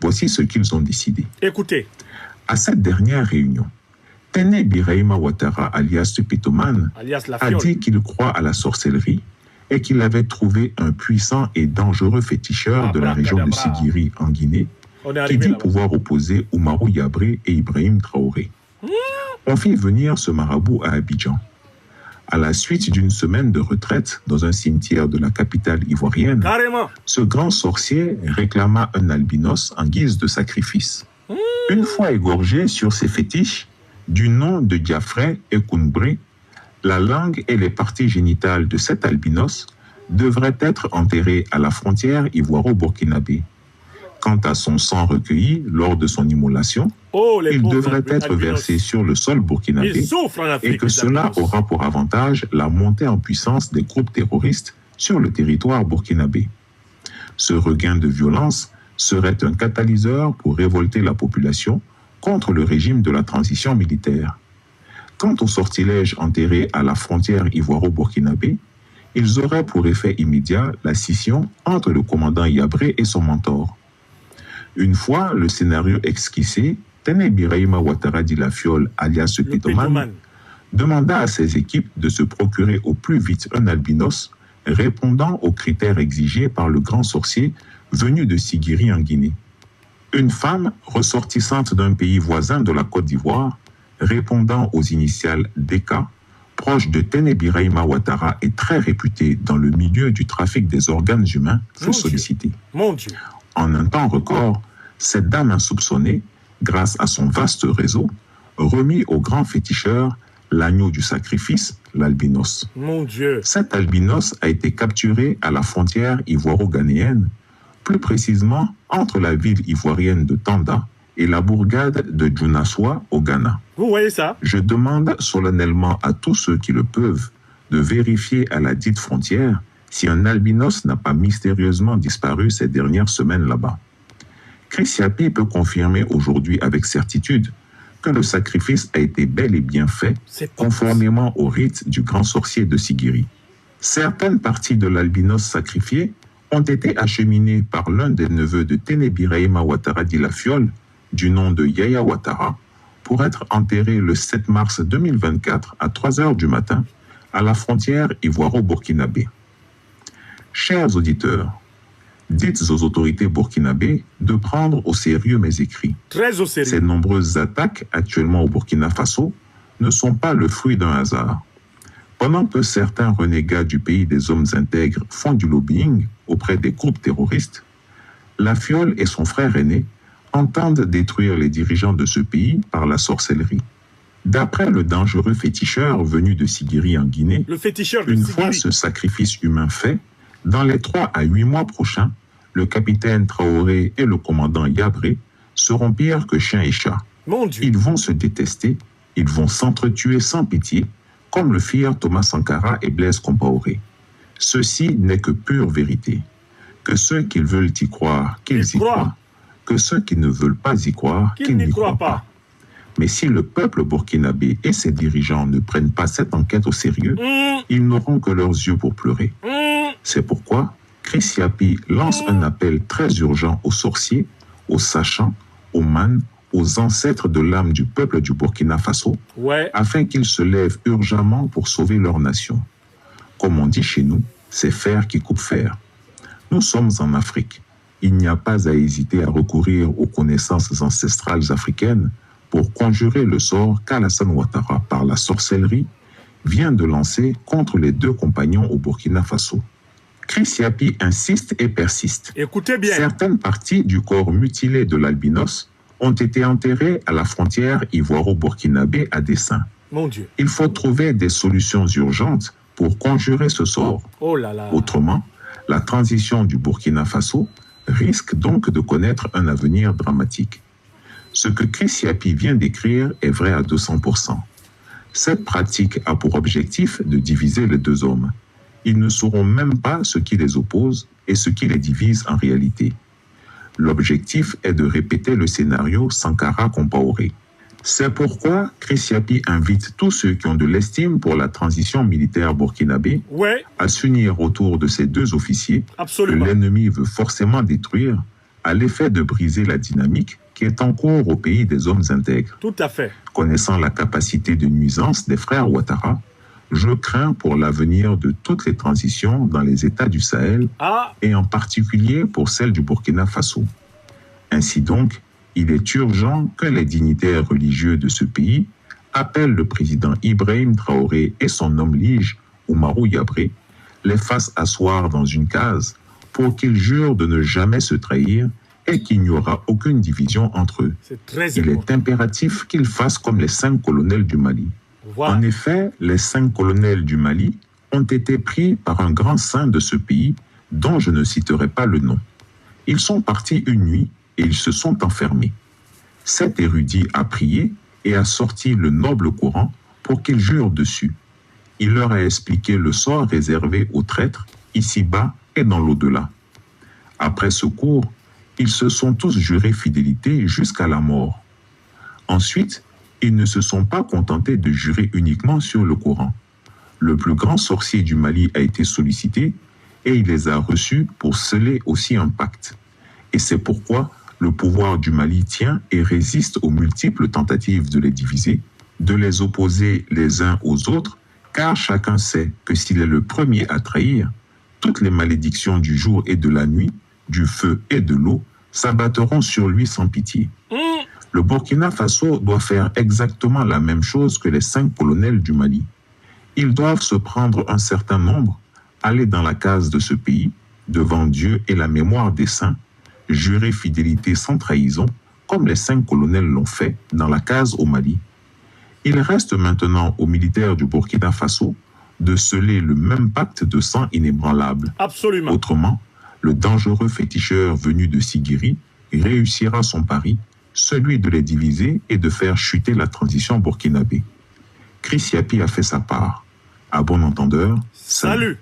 Voici ce qu'ils ont décidé. Écoutez. À cette dernière réunion, Tene Birahima Ouattara, alias Pitoman, a dit qu'il croit à la sorcellerie et qu'il avait trouvé un puissant et dangereux féticheur de la région de Sigiri en Guinée qui dit pouvoir opposer Oumarou Yabré et Ibrahim Traoré. On fit venir ce marabout à Abidjan. À la suite d'une semaine de retraite dans un cimetière de la capitale ivoirienne, ce grand sorcier réclama un albinos en guise de sacrifice. Une fois égorgé sur ses fétiches, du nom de Diafré et Kounbré, la langue et les parties génitales de cet albinos devraient être enterrées à la frontière ivoiro-burkinabé. Quant à son sang recueilli lors de son immolation, il devrait être versé sur le sol burkinabé et que cela aura pour avantage la montée en puissance des groupes terroristes sur le territoire burkinabé. Ce regain de violence serait un catalyseur pour révolter la population contre le régime de la transition militaire. Quant aux sortilèges enterrés à la frontière ivoiro-burkinabé, ils auraient pour effet immédiat la scission entre le commandant Yabré et son mentor. Une fois le scénario esquissé, Tene Birahima Ouattara dit la Fiole, alias Pitoman, demanda à ses équipes de se procurer au plus vite un albinos répondant aux critères exigés par le grand sorcier venu de Sigiri en Guinée. Une femme ressortissante d'un pays voisin de la Côte d'Ivoire, répondant aux initiales DK, proche de Tene Birahima Ouattara et très réputée dans le milieu du trafic des organes humains, fut sollicitée. Mon Dieu. En un temps record, cette dame insoupçonnée, grâce à son vaste réseau, remit au grand féticheur l'agneau du sacrifice, l'albinos. Mon Dieu. Cet albinos a été capturé à la frontière ivoiro-ghanéenne, plus précisément entre la ville ivoirienne de Tanda et la bourgade de Djounassoua au Ghana. Vous voyez ça? Je demande solennellement à tous ceux qui le peuvent de vérifier à la dite frontière si un albinos n'a pas mystérieusement disparu ces dernières semaines là-bas. Chris Yapi peut confirmer aujourd'hui avec certitude que le sacrifice a été bel et bien fait conformément au rite du grand sorcier de Sigiri. Certaines parties de l'albinos sacrifié ont été acheminées par l'un des neveux de Tene Birahima Ouattara dit la Fiole, du nom de Yaya Ouattara, pour être enterré le 7 mars 2024 à 3h du matin à la frontière ivoiro-burkinabé. Chers auditeurs, dites aux autorités burkinabées de prendre au sérieux mes écrits. Très au sérieux. Ces nombreuses attaques actuellement au Burkina Faso ne sont pas le fruit d'un hasard. Pendant que certains renégats du pays des hommes intègres font du lobbying auprès des groupes terroristes, la Fiole et son frère aîné entendent détruire les dirigeants de ce pays par la sorcellerie. D'après le dangereux féticheur venu de Sigiri en Guinée, une fois ce sacrifice humain fait, dans les 3 à 8 mois prochains, le capitaine Traoré et le commandant Yabré seront pires que chien et chat. Mon Dieu. Ils vont se détester, ils vont s'entretuer sans pitié, comme le firent Thomas Sankara et Blaise Compaoré. Ceci n'est que pure vérité. Que ceux qui veulent y croire, qu'ils y croient. Que ceux qui ne veulent pas y croire, qu'ils n'y croient pas. Mais si le peuple burkinabé et ses dirigeants ne prennent pas cette enquête au sérieux, ils n'auront que leurs yeux pour pleurer. C'est pourquoi Chris Yapi lance un appel très urgent aux sorciers, aux sachants, aux manes, aux ancêtres de l'âme du peuple du Burkina Faso, afin qu'ils se lèvent urgemment pour sauver leur nation. Comme on dit chez nous, c'est fer qui coupe fer. Nous sommes en Afrique. Il n'y a pas à hésiter à recourir aux connaissances ancestrales africaines pour conjurer le sort qu'Alassane Ouattara, par la sorcellerie, vient de lancer contre les 2 compagnons au Burkina Faso. Chris Yapi insiste et persiste. Écoutez bien. Certaines parties du corps mutilé de l'albinos ont été enterrées à la frontière ivoiro-burkinabé à dessein. Mon Dieu. Il faut trouver des solutions urgentes pour conjurer ce sort. Oh là là. Autrement, la transition du Burkina Faso risque donc de connaître un avenir dramatique. Ce que Chris Yapi vient d'écrire est vrai à 200%. Cette pratique a pour objectif de diviser les 2 hommes. Ils ne sauront même pas ce qui les oppose et ce qui les divise en réalité. L'objectif est de répéter le scénario Sankara-Compaoré. C'est pourquoi Chris Yapi invite tous ceux qui ont de l'estime pour la transition militaire burkinabé à s'unir autour de ces 2 officiers que l'ennemi veut forcément détruire, à l'effet de briser la dynamique qui est en cours au pays des hommes intègres. Tout à fait. Connaissant la capacité de nuisance des frères Ouattara, je crains pour l'avenir de toutes les transitions dans les États du Sahel et en particulier pour celle du Burkina Faso. Ainsi donc, il est urgent que les dignitaires religieux de ce pays appellent le président Ibrahim Traoré et son homme lige, Oumarou Yabré, les fassent asseoir dans une case pour qu'ils jurent de ne jamais se trahir et qu'il n'y aura aucune division entre eux. Il est impératif qu'ils fassent comme les 5 colonels du Mali. Voilà. En effet, les 5 colonels du Mali ont été pris par un grand saint de ce pays dont je ne citerai pas le nom. Ils sont partis une nuit et ils se sont enfermés. Cet érudit a prié et a sorti le noble Coran pour qu'ils jurent dessus. Il leur a expliqué le sort réservé aux traîtres, ici-bas et dans l'au-delà. Après ce cours, ils se sont tous jurés fidélité jusqu'à la mort. Ensuite, ils ne se sont pas contentés de jurer uniquement sur le Coran. Le plus grand sorcier du Mali a été sollicité et il les a reçus pour sceller aussi un pacte. Et c'est pourquoi le pouvoir du Mali tient et résiste aux multiples tentatives de les diviser, de les opposer les uns aux autres, car chacun sait que s'il est le premier à trahir, toutes les malédictions du jour et de la nuit, du feu et de l'eau, s'abattront sur lui sans pitié. Le Burkina Faso doit faire exactement la même chose que les 5 colonels du Mali. Ils doivent se prendre un certain nombre, aller dans la case de ce pays, devant Dieu et la mémoire des saints, jurer fidélité sans trahison, comme les 5 colonels l'ont fait dans la case au Mali. Il reste maintenant aux militaires du Burkina Faso de sceller le même pacte de sang inébranlable. Absolument. Autrement, le dangereux féticheur venu de Siguiri réussira son pari, celui de les diviser et de faire chuter la transition burkinabé. Chris Yapi a fait sa part. À bon entendeur, salut.